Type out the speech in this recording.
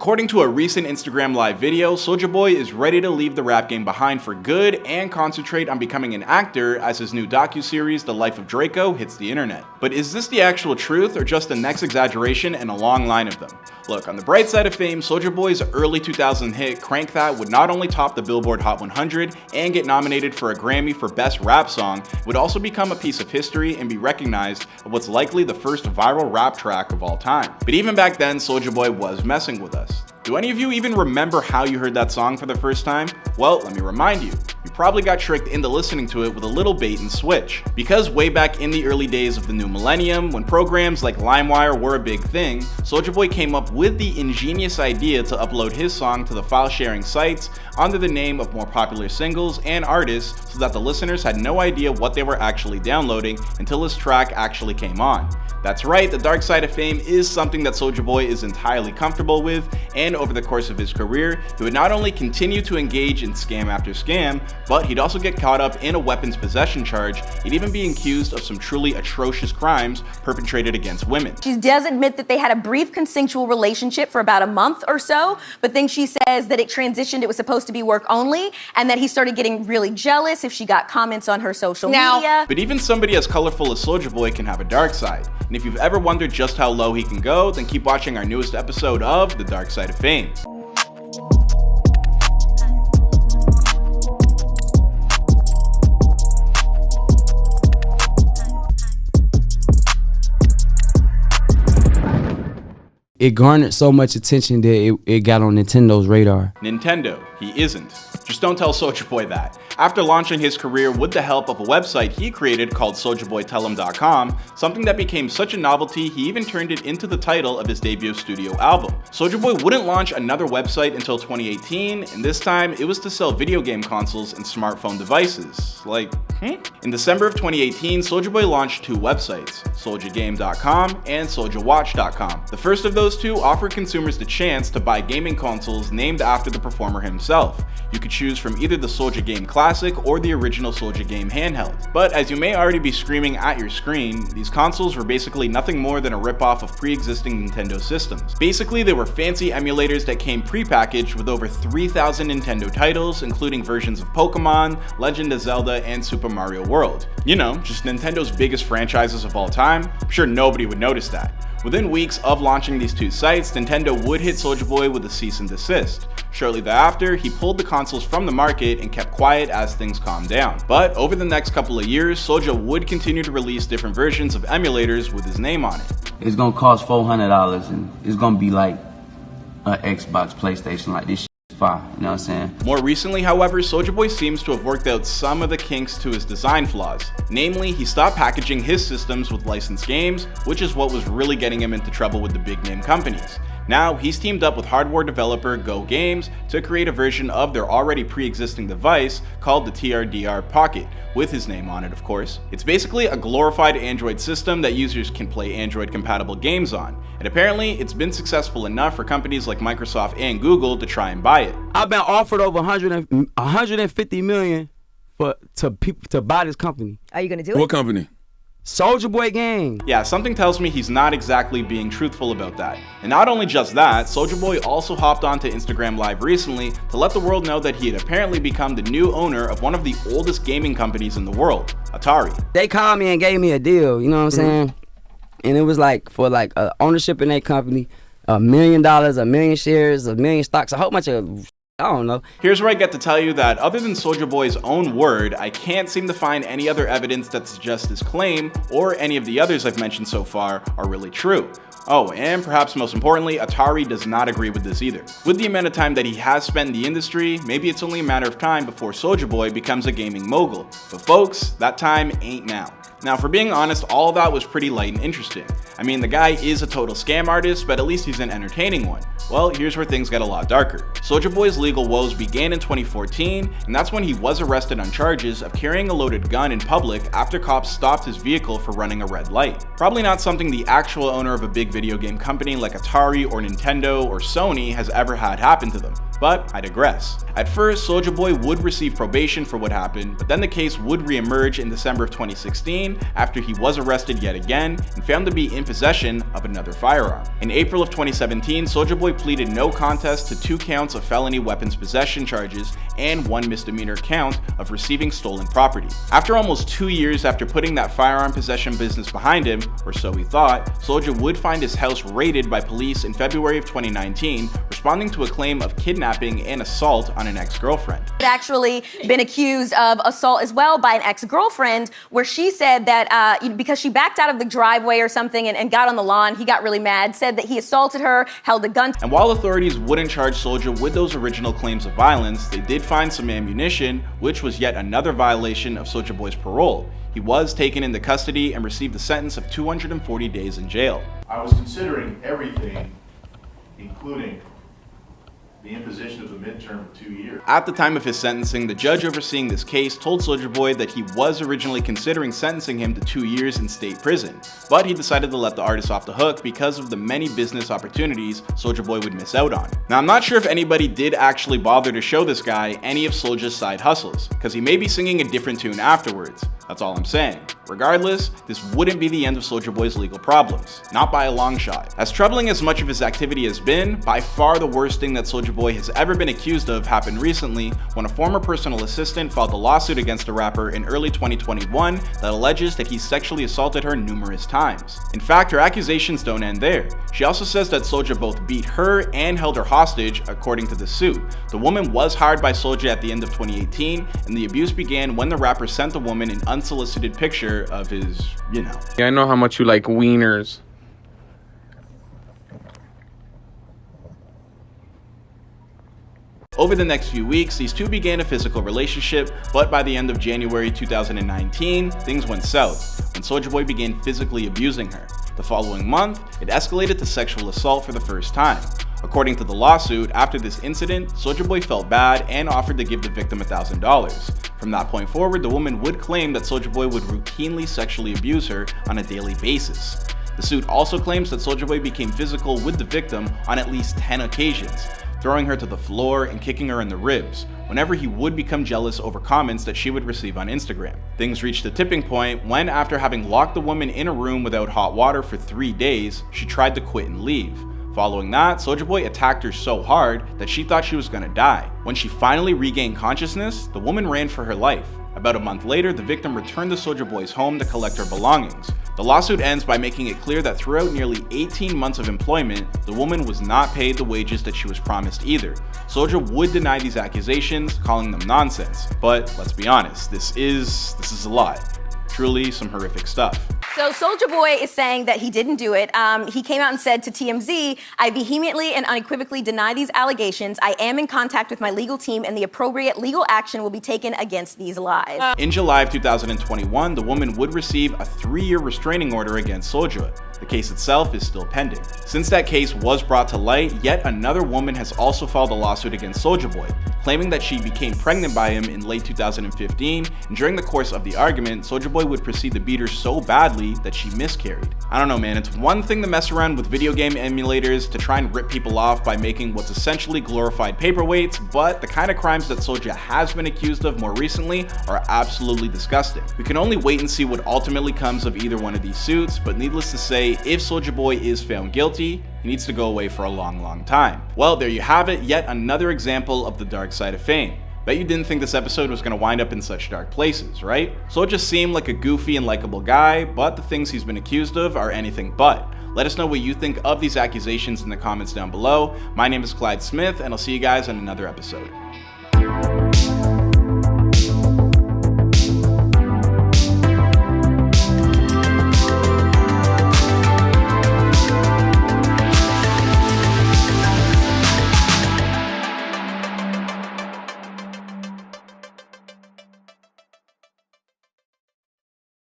According to a recent Instagram live video, Soulja Boy is ready to leave the rap game behind for good and concentrate on becoming an actor as his new docuseries, The Life of Draco, hits the internet. But is this the actual truth or just the next exaggeration in a long line of them? Look, on the bright side of fame, Soulja Boy's early 2000 hit Crank That would not only top the Billboard Hot 100 and get nominated for a Grammy for Best Rap Song, it would also become a piece of history and be recognized of what's likely the first viral rap track of all time. But even back then, Soulja Boy was messing with us. Do any of you even remember how you heard that song for the first time? Well, let me remind you. You probably got tricked into listening to it with a little bait and switch. Because way back in the early days of the new millennium, when programs like LimeWire were a big thing, Soulja Boy came up with the ingenious idea to upload his song to the file-sharing sites under the name of more popular singles and artists so that the listeners had no idea what they were actually downloading until his track actually came on. That's right, the dark side of fame is something that Soulja Boy is entirely comfortable with, and over the course of his career, he would not only continue to engage in scam after scam, but he'd also get caught up in a weapons possession charge. He'd even be accused of some truly atrocious crimes perpetrated against women. She does admit that they had a brief consensual relationship for about a month or so, but then she says that it transitioned, it was supposed to be work only, and that he started getting really jealous if she got comments on her social media. But even somebody as colorful as Soulja Boy can have a dark side. And if you've ever wondered just how low he can go, then keep watching our newest episode of The Dark Side of Fame. It garnered so much attention that it got on Nintendo's radar. Nintendo, he isn't. Just don't tell Soulja Boy that. After launching his career with the help of a website he created called SouljaBoyTellHim.com, something that became such a novelty he even turned it into the title of his debut studio album. Soulja Boy wouldn't launch another website until 2018, and this time it was to sell video game consoles and smartphone devices. In December of 2018, Soulja Boy launched two websites, SouljaGame.com and SouljaWatch.com. The first of those two offered consumers the chance to buy gaming consoles named after the performer himself. You could choose from either the Soulja Game Classic or the original Soulja Game handheld. But as you may already be screaming at your screen, these consoles were basically nothing more than a ripoff of pre-existing Nintendo systems. Basically, they were fancy emulators that came pre-packaged with over 3,000 Nintendo titles, including versions of Pokemon, Legend of Zelda, and Super Mario World. You know, just Nintendo's biggest franchises of all time. I'm sure nobody would notice that. Within weeks of launching these two sites, Nintendo would hit Soulja Boy with a cease and desist. Shortly thereafter, he pulled the consoles from the market and kept quiet as things calmed down. But over the next couple of years, Soulja would continue to release different versions of emulators with his name on it. It's gonna cost $400 and it's gonna be like an Xbox, PlayStation, like this shit is fire, you know what I'm saying? More recently, however, Soulja Boy seems to have worked out some of the kinks to his design flaws. Namely, he stopped packaging his systems with licensed games, which is what was really getting him into trouble with the big name companies. Now, he's teamed up with hardware developer Go Games to create a version of their already pre-existing device called the TRDR Pocket, with his name on it, of course. It's basically a glorified Android system that users can play Android-compatible games on, and apparently it's been successful enough for companies like Microsoft and Google to try and buy it. I've been offered over 150 million to buy this company. Are you gonna do it? What company? Soulja Boy Gang. Yeah, something tells me he's not exactly being truthful about that. And not only just that, Soulja Boy also hopped onto Instagram Live recently to let the world know that he had apparently become the new owner of one of the oldest gaming companies in the world, Atari. They called me and gave me a deal, you know what I'm saying? And it was like for like ownership in that company, $1 million, 1 million shares, 1 million stocks, a whole bunch of I don't know. Here's where I get to tell you that other than Soulja Boy's own word, I can't seem to find any other evidence that suggests his claim, or any of the others I've mentioned so far, are really true. Oh, and perhaps most importantly, Atari does not agree with this either. With the amount of time that he has spent in the industry, maybe it's only a matter of time before Soulja Boy becomes a gaming mogul. But folks, that time ain't now. Now, for being honest, all of that was pretty light and interesting. I mean, the guy is a total scam artist, but at least he's an entertaining one. Well, here's where things get a lot darker. Soulja Boy's legal woes began in 2014, and that's when he was arrested on charges of carrying a loaded gun in public after cops stopped his vehicle for running a red light. Probably not something the actual owner of a big video game company like Atari or Nintendo or Sony has ever had happen to them. But I digress. At first, Soulja Boy would receive probation for what happened, but then the case would reemerge in December of 2016 after he was arrested yet again and found to be in possession of another firearm. In April of 2017, Soulja Boy pleaded no contest to 2 counts of felony weapons possession charges and 1 misdemeanor count of receiving stolen property. After almost 2 years after putting that firearm possession business behind him, or so he thought, Soulja would find his house raided by police in February of 2019, responding to a claim of kidnapping and assault on an ex-girlfriend. He'd actually been accused of assault as well by an ex-girlfriend, where she said that because she backed out of the driveway or something and got on the lawn, he got really mad, said that he assaulted her, held a gun. And while authorities wouldn't charge Soulja with those original claims of violence, they did find some ammunition, which was yet another violation of Soulja Boy's parole. He was taken into custody and received a sentence of 240 days in jail. I was considering everything, including the imposition of a midterm of 2 years. At the time of his sentencing, the judge overseeing this case told Soulja Boy that he was originally considering sentencing him to 2 years in state prison, but he decided to let the artist off the hook because of the many business opportunities Soulja Boy would miss out on. Now, I'm not sure if anybody did actually bother to show this guy any of Soulja's side hustles, because he may be singing a different tune afterwards. That's all I'm saying. Regardless, this wouldn't be the end of Soulja Boy's legal problems, not by a long shot. As troubling as much of his activity has been, by far the worst thing that Soulja Boy has ever been accused of happened recently when a former personal assistant filed a lawsuit against the rapper in early 2021 that alleges that he sexually assaulted her numerous times. In fact, her accusations don't end there. She also says that Soulja both beat her and held her hostage, according to the suit. The woman was hired by Soulja at the end of 2018, and the abuse began when the rapper sent the woman an unsolicited picture of his, Yeah, I know how much you like wieners. Over the next few weeks, these two began a physical relationship, but by the end of January 2019, things went south when Soulja Boy began physically abusing her. The following month, it escalated to sexual assault for the first time. According to the lawsuit, after this incident, Soulja Boy felt bad and offered to give the victim $1,000. From that point forward, the woman would claim that Soulja Boy would routinely sexually abuse her on a daily basis. The suit also claims that Soulja Boy became physical with the victim on at least 10 occasions, throwing her to the floor and kicking her in the ribs, whenever he would become jealous over comments that she would receive on Instagram. Things reached a tipping point when, after having locked the woman in a room without hot water for 3 days, she tried to quit and leave. Following that, Soulja Boy attacked her so hard that she thought she was gonna die. When she finally regained consciousness, the woman ran for her life. About a month later, the victim returned to Soulja Boy's home to collect her belongings. The lawsuit ends by making it clear that throughout nearly 18 months of employment, the woman was not paid the wages that she was promised either. Soulja would deny these accusations, calling them nonsense. But let's be honest, this is a lot. Truly some horrific stuff. So Soulja Boy is saying that he didn't do it. He came out and said to TMZ, "I vehemently and unequivocally deny these allegations. I am in contact with my legal team and the appropriate legal action will be taken against these lies." In July of 2021, the woman would receive a 3-year restraining order against Soulja. The case itself is still pending. Since that case was brought to light, yet another woman has also filed a lawsuit against Soulja Boy, claiming that she became pregnant by him in late 2015, and during the course of the argument, Soulja Boy would proceed to beat her so badly that she miscarried. I don't know, man, it's one thing to mess around with video game emulators to try and rip people off by making what's essentially glorified paperweights, but the kind of crimes that Soulja has been accused of more recently are absolutely disgusting. We can only wait and see what ultimately comes of either one of these suits, but needless to say, if Soulja Boy is found guilty, he needs to go away for a long time. Well, there you have it, yet another example of the dark side of fame. Bet you didn't think this episode was gonna wind up in such dark places, right? Soulja seemed like a goofy and likable guy, but the things he's been accused of are anything but. Let us know what you think of these accusations in the comments down below. My name is Clyde Smith, and I'll see you guys on another episode.